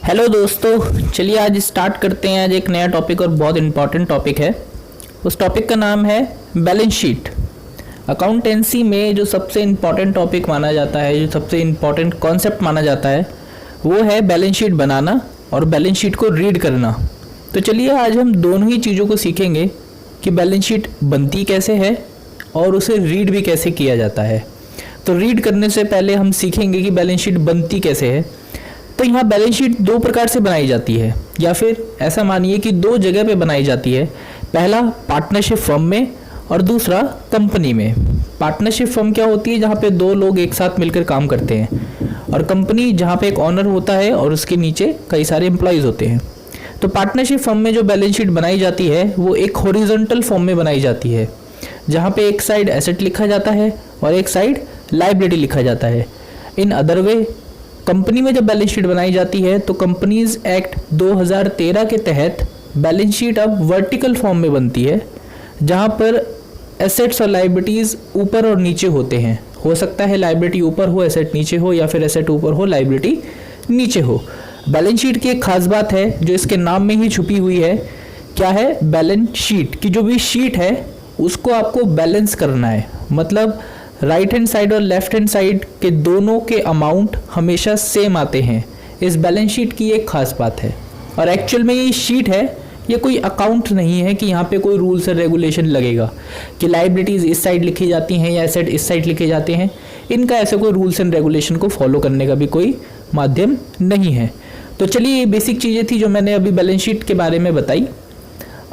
Hello दोस्तों, चलिए आज स्टार्ट करते हैं। आज एक नया टॉपिक और बहुत इम्पॉर्टेंट टॉपिक है। उस टॉपिक का नाम है बैलेंस शीट। अकाउंटेंसी में जो सबसे इम्पॉर्टेंट टॉपिक माना जाता है, जो सबसे इम्पॉर्टेंट कॉन्सेप्ट माना जाता है, वो है बैलेंस शीट बनाना और बैलेंस शीट को रीड करना। तो चलिए आज हम दोनों ही चीज़ों को सीखेंगे कि बैलेंस शीट बनती कैसे है और उसे रीड भी कैसे किया जाता है। तो रीड करने से पहले हम सीखेंगे कि बैलेंस शीट बनती कैसे है। तो यहाँ बैलेंस शीट दो प्रकार से बनाई जाती है, या फिर ऐसा मानिए कि दो जगह पे बनाई जाती है। पहला पार्टनरशिप फर्म में और दूसरा कंपनी में। पार्टनरशिप फर्म क्या होती है? जहाँ पे दो लोग एक साथ मिलकर काम करते हैं, और कंपनी जहाँ पे एक ऑनर होता है और उसके नीचे कई सारे एम्प्लॉयज़ होते हैं। तो पार्टनरशिप फर्म में जो बैलेंस शीट बनाई जाती है वो एक हॉरिजॉन्टल फॉर्म में बनाई जाती है, जहाँ पे एक साइड एसेट लिखा जाता है और एक साइड लायबिलिटी लिखा जाता है। इन अदर वे कंपनी में जब बैलेंस शीट बनाई जाती है तो कंपनीज एक्ट 2013 के तहत बैलेंस शीट अब वर्टिकल फॉर्म में बनती है, जहां पर एसेट्स और लायबिलिटीज़ ऊपर और नीचे होते हैं। हो सकता है लायबिलिटी ऊपर हो, एसेट नीचे हो, या फिर एसेट ऊपर हो, लायबिलिटी नीचे हो। बैलेंस शीट की एक खास बात है जो इसके नाम में ही छुपी हुई है। क्या है? बैलेंस शीट की जो भी शीट है उसको आपको बैलेंस करना है। मतलब राइट हैंड साइड और लेफ्ट हैंड साइड के दोनों के अमाउंट हमेशा सेम आते हैं। इस बैलेंस शीट की एक खास बात है। और एक्चुअल में ये शीट है, ये कोई अकाउंट नहीं है कि यहाँ पे कोई रूल्स और रेगुलेशन लगेगा कि लायबिलिटीज़ इस साइड लिखी जाती हैं या एसेट इस साइड लिखे जाते हैं। इनका ऐसे कोई रूल्स एंड रेगुलेशन को फॉलो करने का भी कोई माध्यम नहीं है। तो चलिए, ये बेसिक चीज़ें थी जो मैंने अभी बैलेंस शीट के बारे में बताई।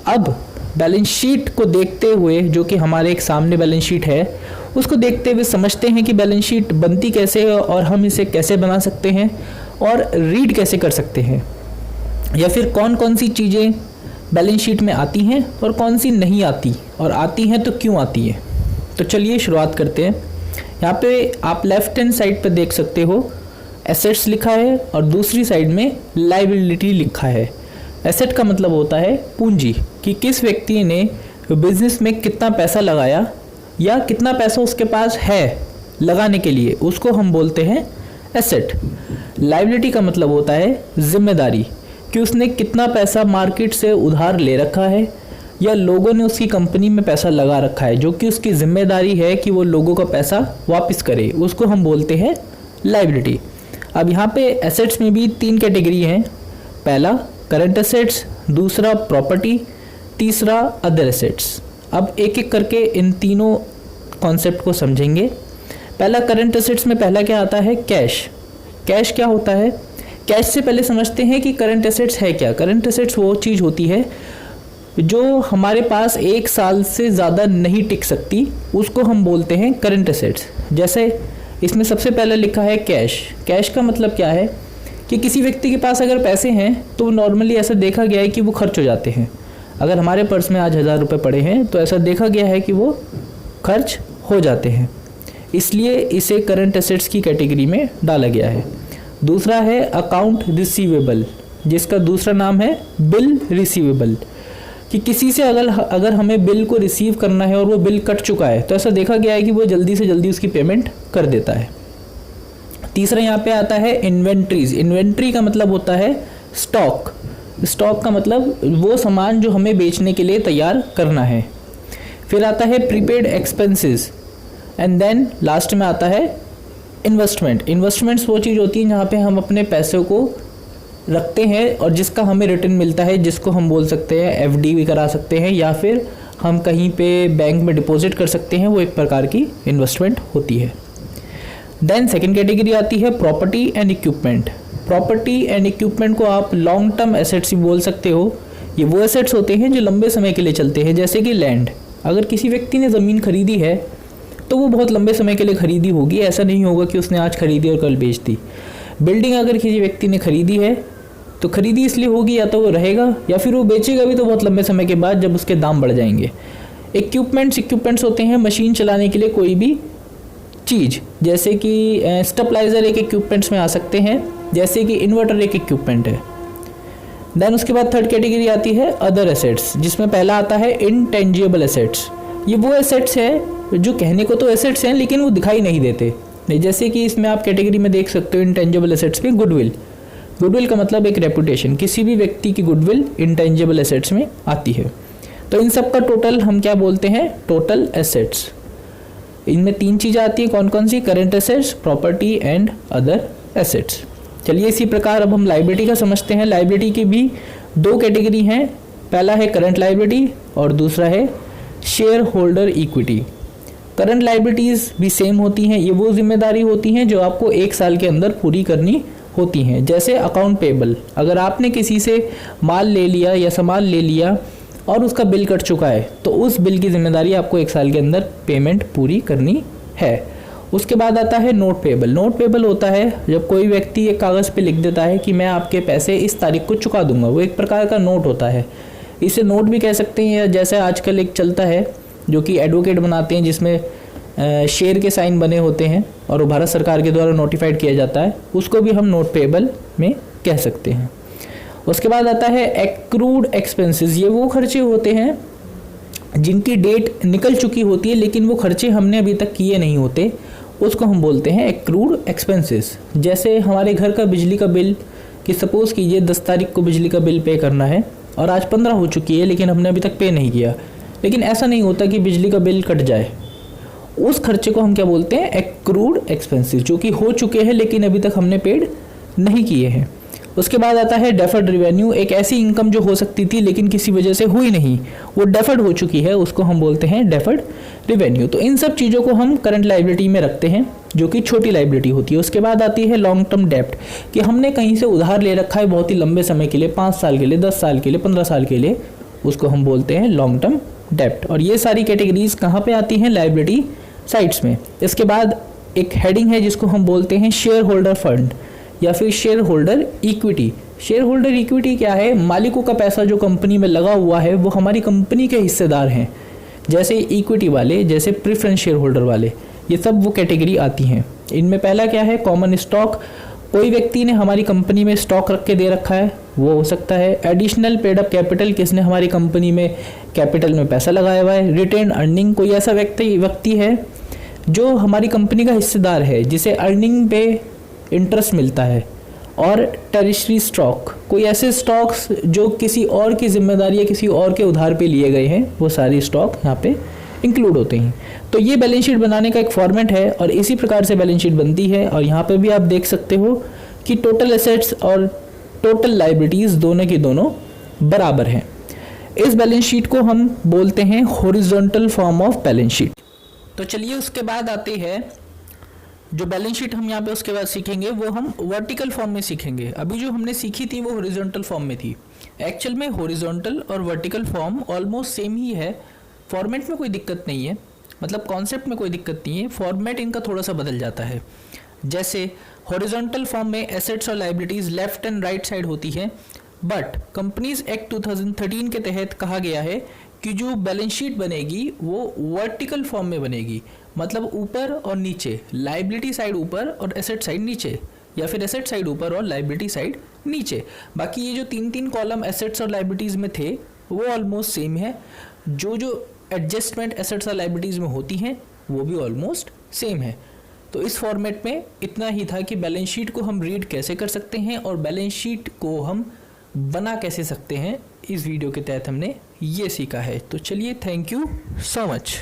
अब बैलेंस शीट को देखते हुए, जो कि हमारे एक सामने बैलेंस शीट है, उसको देखते हुए समझते हैं कि बैलेंस शीट बनती कैसे है और हम इसे कैसे बना सकते हैं और रीड कैसे कर सकते हैं, या फिर कौन कौन सी चीज़ें बैलेंस शीट में आती हैं और कौन सी नहीं आती, और आती हैं तो क्यों आती है। तो चलिए शुरुआत करते हैं। यहाँ पे आप लेफ्ट हैंड साइड पर देख सकते हो एसेट्स लिखा है और दूसरी साइड में लायबिलिटी लिखा है। एसेट का मतलब होता है पूंजी, कि किस व्यक्ति ने बिजनेस में कितना पैसा लगाया या कितना पैसा उसके पास है लगाने के लिए, उसको हम बोलते हैं एसेट। लायबिलिटी का मतलब होता है जिम्मेदारी, कि उसने कितना पैसा मार्केट से उधार ले रखा है या लोगों ने उसकी कंपनी में पैसा लगा रखा है, जो कि उसकी जिम्मेदारी है कि वो लोगों का पैसा वापस करे, उसको हम बोलते हैं लायबिलिटी। अब यहाँ पे एसेट्स में भी तीन कैटेगरी हैं। पहला करंट एसेट्स, दूसरा प्रॉपर्टी, तीसरा अदर एसेट्स। अब एक एक करके इन तीनों कॉन्सेप्ट को समझेंगे। पहला करंट एसेट्स में पहला क्या आता है? कैश। कैश क्या होता है? कैश से पहले समझते हैं कि करंट एसेट्स है क्या। करंट एसेट्स वो चीज़ होती है जो हमारे पास एक साल से ज़्यादा नहीं टिक सकती, उसको हम बोलते हैं करंट एसेट्स। जैसे इसमें सबसे पहले लिखा है कैश। कैश का मतलब क्या है कि किसी व्यक्ति के पास अगर पैसे हैं तो नॉर्मली ऐसा देखा गया है कि वो खर्च हो जाते हैं। अगर हमारे पर्स में आज 1000 रुपये पड़े हैं तो ऐसा देखा गया है कि वो खर्च हो जाते हैं, इसलिए इसे करंट एसेट्स की कैटेगरी में डाला गया है। दूसरा है अकाउंट रिसीवेबल, जिसका दूसरा नाम है बिल रिसीवेबल, कि किसी से अगर हमें बिल को रिसीव करना है और वो बिल कट चुका है तो ऐसा देखा गया है कि वो जल्दी से जल्दी उसकी पेमेंट कर देता है। तीसरा यहाँ पे आता है इन्वेंट्रीज। इन्वेंट्री का मतलब होता है स्टॉक। स्टॉक का मतलब वो सामान जो हमें बेचने के लिए तैयार करना है। फिर आता है prepaid expenses, and then last में आता है इन्वेस्टमेंट। इन्वेस्टमेंट्स वो चीज़ होती है जहाँ पे हम अपने पैसे को रखते हैं और जिसका हमें रिटर्न मिलता है, जिसको हम बोल सकते हैं एफडी भी करा सकते हैं, या फिर हम कहीं पे बैंक में डिपॉजिट कर सकते हैं। वो एक प्रकार की इन्वेस्टमेंट होती है। देन सेकेंड कैटेगरी आती है property and equipment. Property and equipment को आप लॉन्ग टर्म एसेट्स ही बोल सकते हो। ये वो एसेट्स होते हैं जो लंबे समय के लिए चलते हैं, जैसे कि लैंड। अगर किसी व्यक्ति ने ज़मीन खरीदी है तो वो बहुत लंबे समय के लिए खरीदी होगी, ऐसा नहीं होगा कि उसने आज खरीदी और कल बेच दी। बिल्डिंग अगर किसी व्यक्ति ने खरीदी है तो खरीदी इसलिए होगी या तो वो रहेगा या फिर वो बेचेगा भी, तो बहुत लंबे समय के बाद जब उसके दाम बढ़ जाएंगे। इक्विपमेंट्स होते हैं मशीन चलाने के लिए कोई भी चीज़, जैसे कि स्टेबलाइजर एक इक्विपमेंट्स में आ सकते हैं, जैसे कि इन्वर्टर एक इक्विपमेंट है। देन उसके बाद थर्ड कैटेगरी आती है अदर एसेट्स, जिसमें पहला आता है इनटेंजिबल एसेट्स। ये वो एसेट्स हैं जो कहने को तो एसेट्स हैं लेकिन वो दिखाई नहीं देते। जैसे कि इसमें आप कैटेगरी में देख सकते हो इनटेंजिबल एसेट्स में गुडविल। गुडविल का मतलब एक रेपुटेशन, किसी भी व्यक्ति की गुडविल इंटेंजिबल एसेट्स में आती है। तो इन सब का टोटल हम क्या बोलते हैं, टोटल एसेट्स। इनमें 3 चीज़ें आती हैं, कौन कौन सी, current assets, property and other assets. चलिए इसी प्रकार अब हम लाइबिलिटी का समझते हैं। लाइबिलिटी की भी 2 कैटेगरी हैं, पहला है करंट लाइबिलिटी और दूसरा है share holder equity. Current liabilities भी सेम होती हैं, ये वो जिम्मेदारी होती हैं जो आपको 1 साल के अंदर पूरी करनी होती हैं। जैसे अकाउंट पेबल, अगर आपने किसी से माल ले लिया या सामान ले लिया और उसका बिल कट चुका है तो उस बिल की जिम्मेदारी आपको 1 साल के अंदर पेमेंट पूरी करनी है। उसके बाद आता है नोट पेबल। नोट पेबल होता है जब कोई व्यक्ति एक कागज़ पे लिख देता है कि मैं आपके पैसे इस तारीख को चुका दूंगा, वो एक प्रकार का नोट होता है। इसे नोट भी कह सकते हैं, या जैसे आजकल एक चलता है जो कि एडवोकेट बनाते हैं जिसमें शेयर के साइन बने होते हैं और वो भारत सरकार के द्वारा नोटिफाइड किया जाता है, उसको भी हम नोट पेबल में कह सकते हैं। उसके बाद आता है एक्रूड एक्सपेंसेस। ये वो खर्चे होते हैं जिनकी डेट निकल चुकी होती है लेकिन वो खर्चे हमने अभी तक किए नहीं होते, उसको हम बोलते हैं एक्रूड एक्सपेंसेस। जैसे हमारे घर का बिजली का बिल, कि सपोज़ कीजिए 10 तारीख को बिजली का बिल पे करना है और आज 15 हो चुकी है लेकिन हमने अभी तक पे नहीं किया। लेकिन ऐसा नहीं होता कि बिजली का बिल कट जाए, उस खर्चे को हम क्या बोलते हैं, एक्रूड एक्सपेंसेस, जो कि हो चुके हैं लेकिन अभी तक हमने पेड नहीं किए हैं। उसके बाद आता है डेफर्ड रेवेन्यू, एक ऐसी इनकम जो हो सकती थी लेकिन किसी वजह से हुई नहीं, वो डेफर्ड हो चुकी है, उसको हम बोलते हैं डेफर्ड रेवेन्यू। तो इन सब चीज़ों को हम करंट लायबिलिटी में रखते हैं जो कि छोटी लायबिलिटी होती है। उसके बाद आती है लॉन्ग टर्म डेप्ट, कि हमने कहीं से उधार ले रखा है बहुत ही लंबे समय के लिए, 5 साल के लिए, 10 साल के लिए, 15 साल के लिए, उसको हम बोलते हैं लॉन्ग टर्म डेप्ट। और ये सारी कैटेगरीज कहाँ पे आती हैं, लायबिलिटी साइड्स में। इसके बाद एक हेडिंग है जिसको हम बोलते हैं शेयर होल्डर फंड या फिर share holder equity. Share holder equity क्या है, मालिकों का पैसा जो कंपनी में लगा हुआ है वो हमारी कंपनी के हिस्सेदार हैं, जैसे इक्विटी वाले, जैसे प्रेफरेंस शेयर होल्डर वाले, ये सब वो कैटेगरी आती हैं। इनमें पहला क्या है, कॉमन स्टॉक, कोई व्यक्ति ने हमारी कंपनी में स्टॉक रख के दे रखा है, वो हो सकता है। एडिशनल पेड अप कैपिटल, किसने हमारी कंपनी में कैपिटल में पैसा लगाया हुआ है। रिटेन अर्निंग, कोई ऐसा व्यक्ति है जो हमारी कंपनी का हिस्सेदार है जिसे अर्निंग पे इंटरेस्ट मिलता है। और टेरिशरी स्टॉक, कोई ऐसे स्टॉक्स जो किसी और की जिम्मेदारी या किसी और के उधार पे लिए गए हैं, वो सारी स्टॉक यहाँ पे इंक्लूड होते हैं। तो ये बैलेंस शीट बनाने का एक फॉर्मेट है और इसी प्रकार से बैलेंस शीट बनती है। और यहाँ पे भी आप देख सकते हो कि टोटल एसेट्स और टोटल लायबिलिटीज़ दोनों की दोनों बराबर हैं। इस बैलेंस शीट को हम बोलते हैं horizontal form of balance sheet. तो चलिए उसके बाद आते हैं जो बैलेंस शीट हम यहाँ पे उसके बाद सीखेंगे वो हम वर्टिकल फॉर्म में सीखेंगे। अभी जो हमने सीखी थी वो हॉरिजॉन्टल फॉर्म में थी। एक्चुअल में हॉरिजॉन्टल और वर्टिकल फॉर्म ऑलमोस्ट सेम ही है, फॉर्मेट में कोई दिक्कत नहीं है, मतलब कॉन्सेप्ट में कोई दिक्कत नहीं है, फॉर्मेट इनका थोड़ा सा बदल जाता है। जैसे हॉरिजॉन्टल फॉर्म में एसेट्स और liabilities left and right side होती है, बट कंपनीज एक्ट 2013 के तहत कहा गया है कि जो बैलेंस शीट बनेगी वो वर्टिकल फॉर्म में बनेगी, मतलब ऊपर और नीचे, लायबिलिटी साइड ऊपर और एसेट साइड नीचे, या फिर एसेट साइड ऊपर और लायबिलिटी साइड नीचे। बाकी ये जो 3 कॉलम एसेट्स और लायबिलिटीज़ में थे वो ऑलमोस्ट सेम है, जो एडजस्टमेंट एसेट्स और लायबिलिटीज़ में होती हैं वो भी ऑलमोस्ट सेम है। तो इस फॉर्मेट में इतना ही था कि बैलेंस शीट को हम रीड कैसे कर सकते हैं और बैलेंस शीट को हम बना कैसे सकते हैं, इस वीडियो के तहत हमने ये सीखा है। तो चलिए, थैंक यू सो मच।